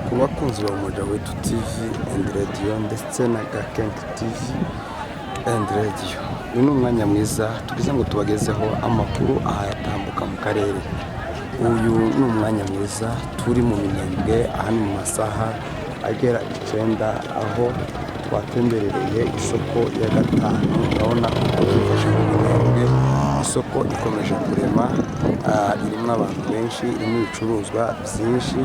ku bakunzi ba Mwisokoyagatanumuminembwe TV and Radio ndetse na Gakenge TV and Radio. Uyu ni umwanya mwiza tugize ngo tubagezeho amakuru ahatambuka mu karere. Uyu ni umwanya mwiza turi mu Minembwe ahani mu masaha agera 9 aho twatemberereye isoko ya gatanu. Urabona ko twifashe mu Minembwe, isoko ikomeje kurema, irimo abantu benshi, irimo ibicuruzwa byinshi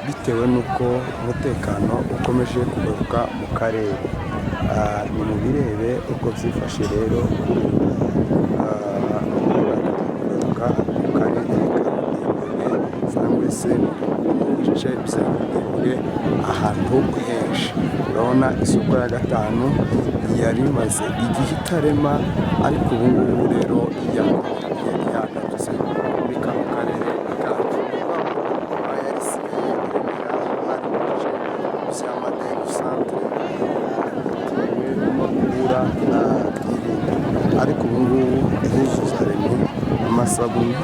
bitewe nuko umutekano ukomeje kugaruka mu karere. Ni mu birebe uko byifashe rero kugaruka mu karere cyangwa se mu bice by'Aminembwe ahantu henshi. Urabona isoko ya gatanu yari imaze igihe itarema, ariko ubu ngubu rero yagarutse muri kano karere kacu. Ariko ubu ngubu huzuzaremo amasabune,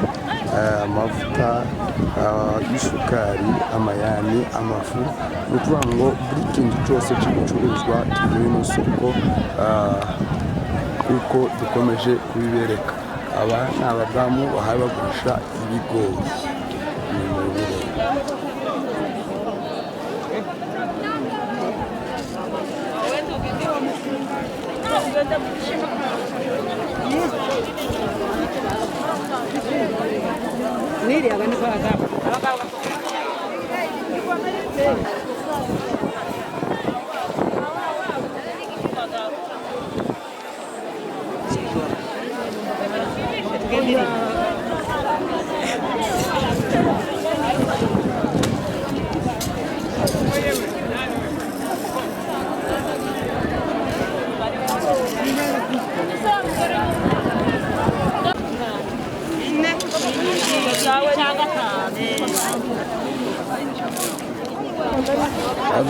amavuta y'isukari, amayani, amafu. Ni ukuvuga ngo buri kintu cyose cy'ibicuruzwa kiri mu isoko kuko dukomeje kubibereka. Aba ni abadamu bahaye bagurisha ibigori. Ni mu birere. Niri abandi bagabo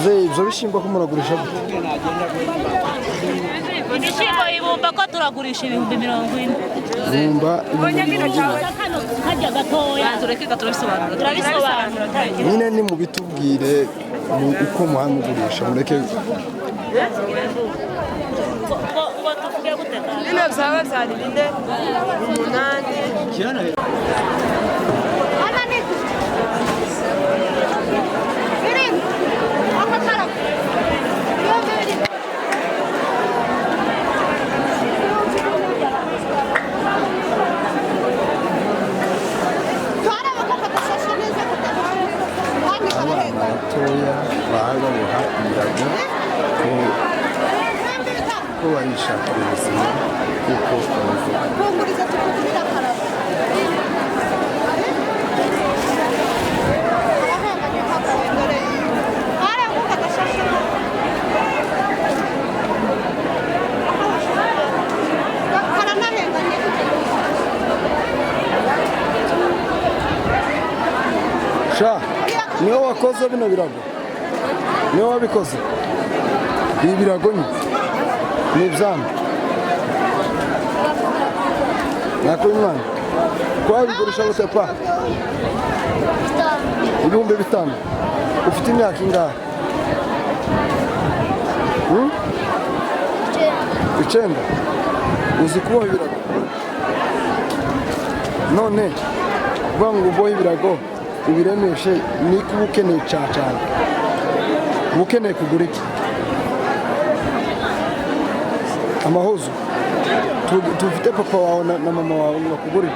ibyo bishyimbo ko muragurisha gute? Ibishyimbo ibumba ko turagurisha 40,000. Ibumba 40,000. Hajya gatoya tureke turabisobanura. Nyine ni mu bitubwire uko muhamugurisha mureke ngo tuvuge gute ka bino byaba byari 8 abatoya bahaha ibirago ko bayishakira ubuzima kuko bavuga. Sha niwe wakoze bino birago? Niwe wabikoze? Ibi birago ni ibyana? Nako umwana kwa bigurisha gute pa? 5,000. Ufite imyaka ingahe? 9. Uzi kuboha ibirago? None uvuga ngo ubohe ibirago ubiremeshe ni kuba ukeneye cyane, uba ukeneye kugura iki? Amahuzu tufite papa wawe na mama wawe ngo bakugurire.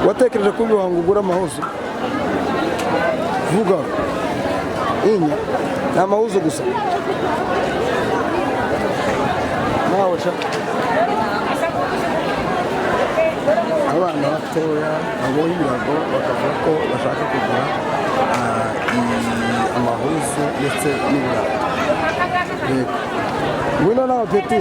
Watekereje ko ubiha ngo ugure amahuzu? Vuga inya ni amahuzu gusa nawe sha. Abana batoya baboha ibirago bakavuga ko bashaka kugura amahuzu ndetse n'ibirago. Ngwino nawe peti.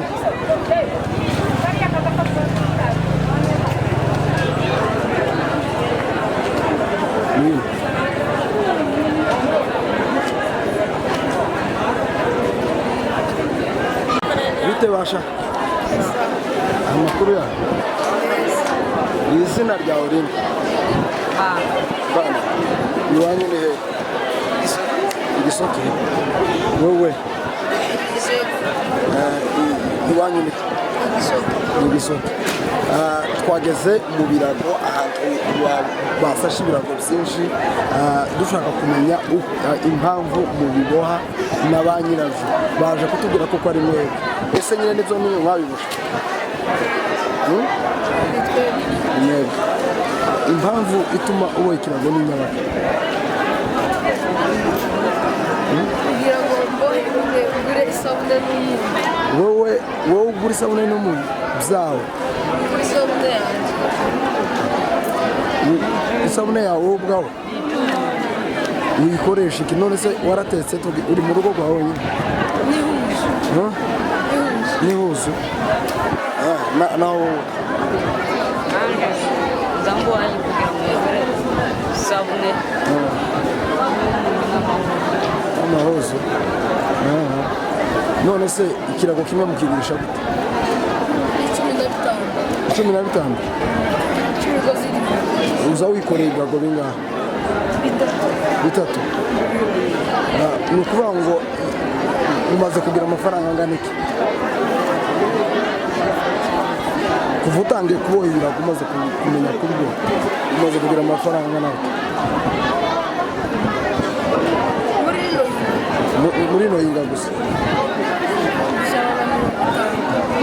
Bite basha? Amakuru ya? Izina ryawe rindi? Bas. iwanyu ni he? Igisoke. Wowe iwanyu ni Igisoke. Twageze mu birago ahantu basashe ibirago byinshi dushaka kumenya impamvu mu biboha na ba nyirazo baje kutubwira ko ari mwebwe. Ese nyine nibyo nimwe mwabibusha? Mwebwe impamvu ituma uboha ikirago ni nyabaki? kugira ngo mbohe ugure isabune n'umunyu. Wowe ugura isabune n'umunyu byawe? Ugura isabune yanjye. Isabune yawe wowe ubwawe uyikoresha iki? None se waratetse uri mu rugo rwawe wenyine? Nihuzu. Naho Zambo wanyu kugira ngo yegere isabune. Amahozo. None se ikirago kimwe mukigurisha gute? 15. 15 uza wikoreye ibirago bingahe? 3. Ni ukuvuga ngo umaze kugira amafaranga angana iki kuva utangiye kuboha ibirago? Umaze kumenya kubiboha umaze kugira amafaranga angana iki muri ino hinga gusa?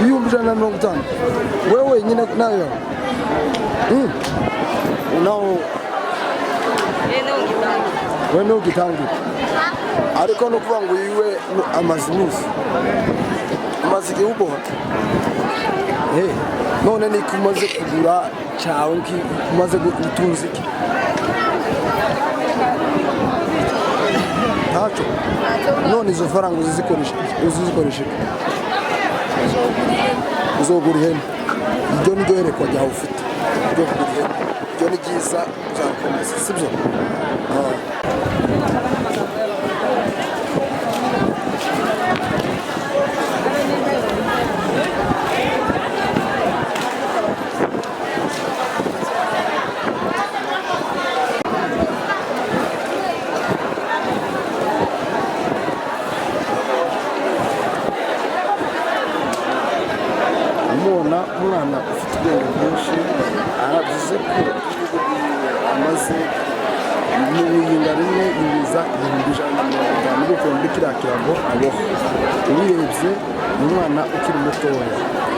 150. Wewe wenyine nayo? Naho we ntugitangira ariko no kuvuga ngo yiwe amaze iminsi umaze igihe uboha. None ni kumaze kugura cyawe umaze gutunza iki? Ntacyo. None izo faranga uzikoresha uzogura ihene? Iryo ni ryo yerekwa ryawe ufite ryo kugura ihene. Iryo ni ryiza uzakomeza, sibyo? Umwana ufite ubwenge bwinshi aravuze ko amaze mu biyinga rimwe yinjiza 150 gukora muri kiriya kirago aboha. Ubirebye ni umwana ukiri mutoya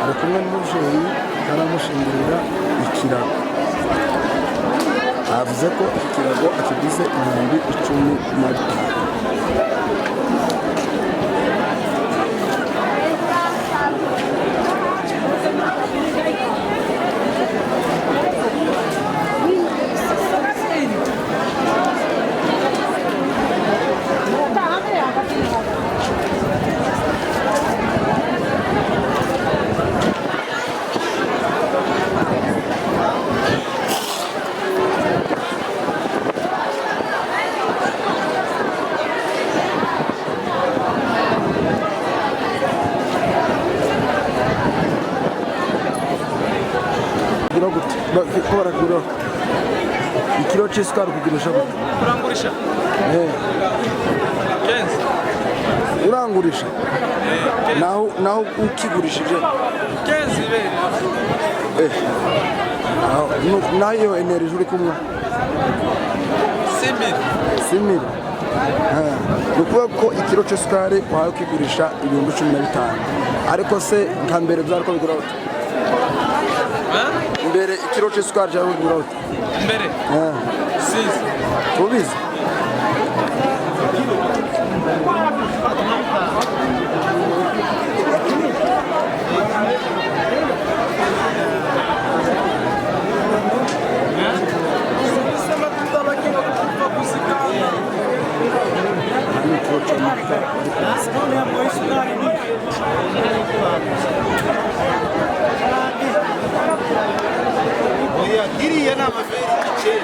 ari kumwe n'umubyeyi aramushingirira ikirago. Avuze ko ikirago akiguze 15,000. Ikiro cy'isukari kugurisha gute? Urangurisha? Urangurisha? Naho ukigurishije? 15. Nayo energy uri kumwe? 6,000. Ni ukuvuga ko ikiro cy'isukari wahawe ukigurisha 15,000. Ariko se nka mbere byari ko bigura gute? Mbere ikiro cy'isukari cyari bigura gute? Mbere? Sinzi. Ubizi? Iriya ni amaveri 9.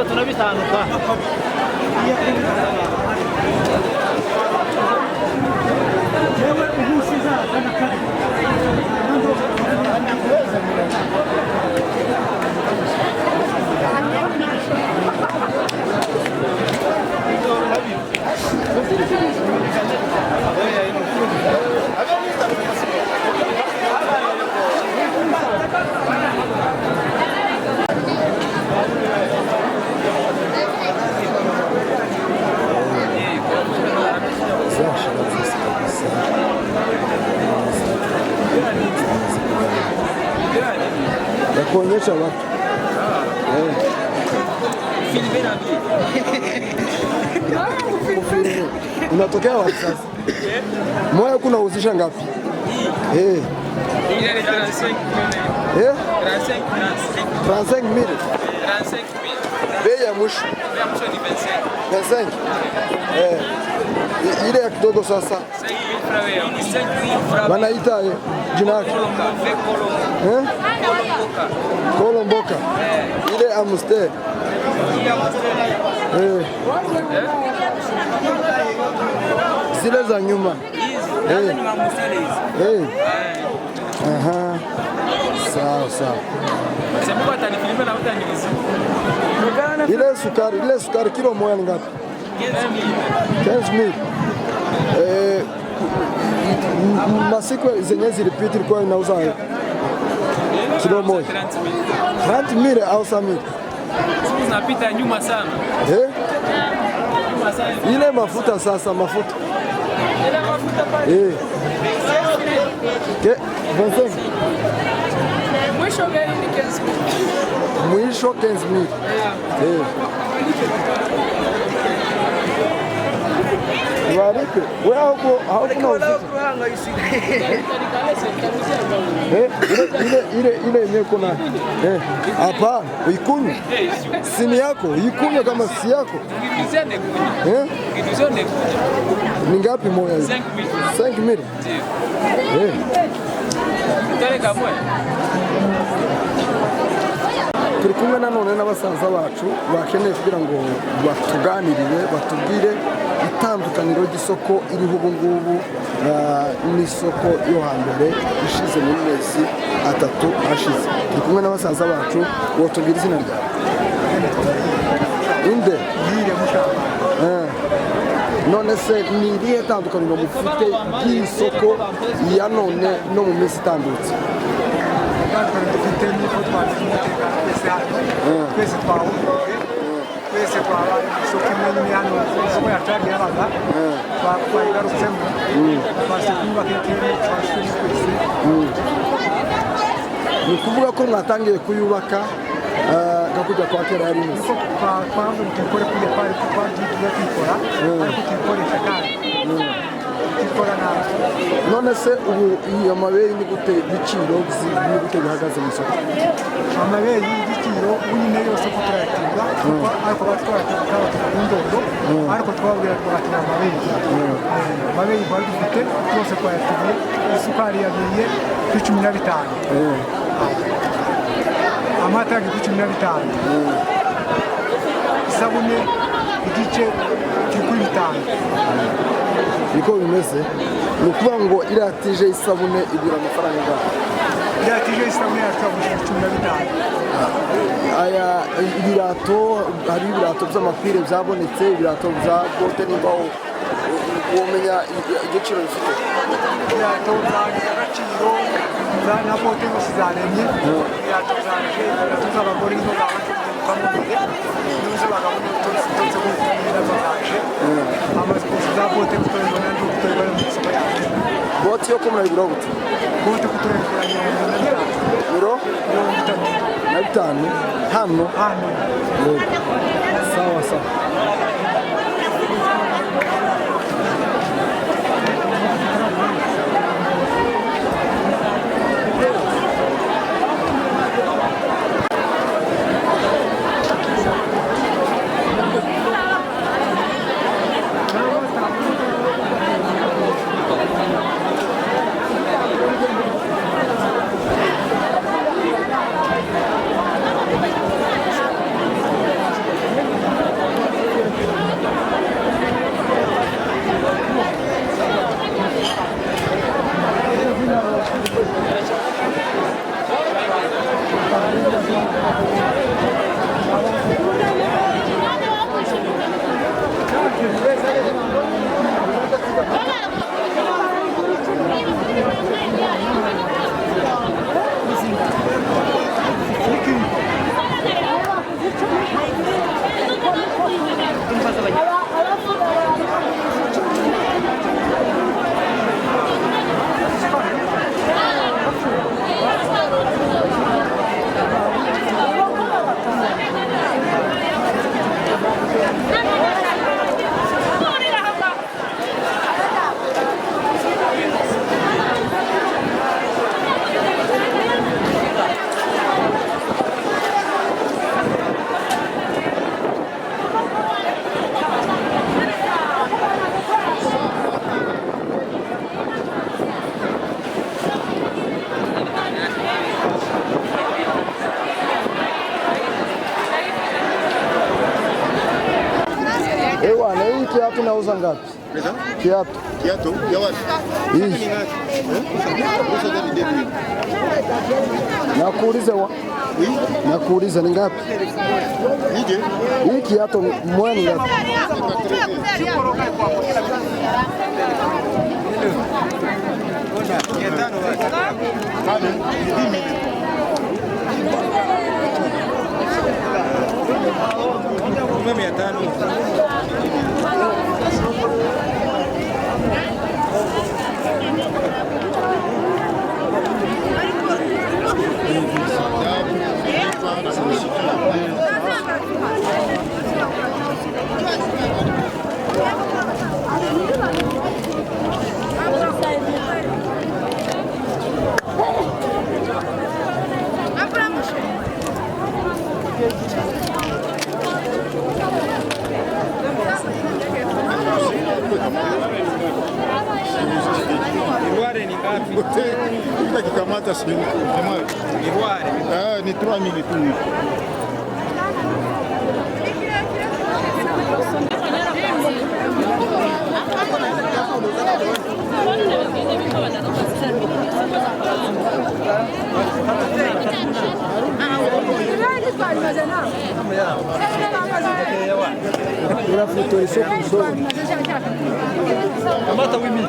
bitatu na bitanu ka kuonyesha watu. Unatokea wapi sasa? Moyo kuna uzisha ngapi? Eh. 35,000. Bei ya mwisho. Bei ya mwisho ni 25. Ile ya kidogo sasa. Wanaita jina yake. Kolomboka. Ile Amstel. Zile za nyuma. Aha. Sawa sawa. Ile sukari kilo moja ni ngapi? 15,000. Masiku zenye zilipita ilikuwa inauza kilo moja 30,000 au 30,000. Zinapita nyuma sana. Ile mafuta sasa mafuta. Vincent. Mwisho gani ni 15,000? Mwisho 15,000. Waripe, wewe haukuna uzito. Ile yenyewe kuna hapa uikunywe. Sini yako uikunywe kama si yako. Ni ngapi moja hiyo? 5,000. Turi kumwe nanone n'abasaza bacu bakeneye kugira ngo batuganirire batubwire itandukaniro ry'isoko iriho ubu ngubu n'isoko yo hambere ishize mu mezi 3 ashize. Turi kumwe n'abasaza bacu wotubwira izina ryawe. Inde yire mushaka. None se ni irihe tandukaniro mufite ry'isoko ya none no mu minsi itambutse? dufite n'uko twakimuteka twese twahuriye twese twabaye isoko imwe nyine hano isoko yacu yabaga twayigarutsemo twase kubaka ikintu twashyira twese. Ni ukuvuga ko mwatangiye kuyubaka gakujya kwa kera yari imeze. Twavuze ngo tuyikore kujya twagiye tuyikora ariko tuyikoresha kandi tuyikora nabi. None se ubu iyo mabere ni gute ibiciro ni gute bihagaze mu isoko? Amabere y'igiciro nyine yose ko turayatinda ariko batwaratinda indodo ariko twabwira twatinda amabere bari dufite byose twayatinye. Isukari yagiye ku 15, amata yagiye ku 15, isabune igice kuri 5. Niko bimeze. Ni ukuvuga ngo iriya tije isabune igura amafaranga angana? Iriya tije isabune yatwaguze 15. Aya ibirato, hari ibirato by'amapire byabonetse, ibirato bya bote n'imbaho, womenya igiciro bifite? Ibirato by'agaciro na bote zose zaremye, ibirato zaje, ibirato z'abagore nizo zabanje kuzamuka nizo bagabona utose kugira zaje amaze kuza bote kutoreba n'andi kutoreba mu isoko yacu. Bote yo ko murayigura gute? Bote kutoreba Miro 5 hano. Sawa sawa. Ewana, hii kiatu nauza ngapi? Kiatu. Kiatu ya wapi? Hii. Nakuuliza ni ngapi? Nije. Hii kiatu mwani ngapi? Iruare ni ngapi? Kikamata shilingi. Iruare. Ni 3000 tu. Kamata wimi.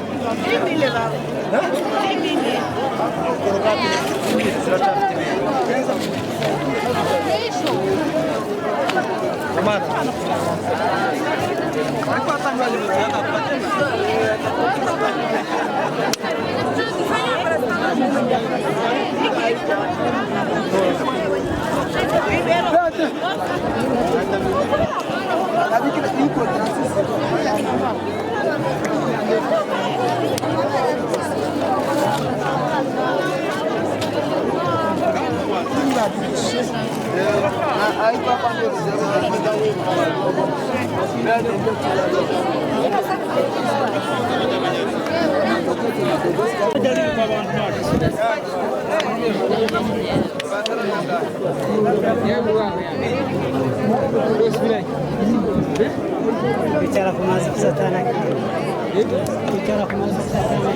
Bicara kumaza kusatana bicara kumaza kusatana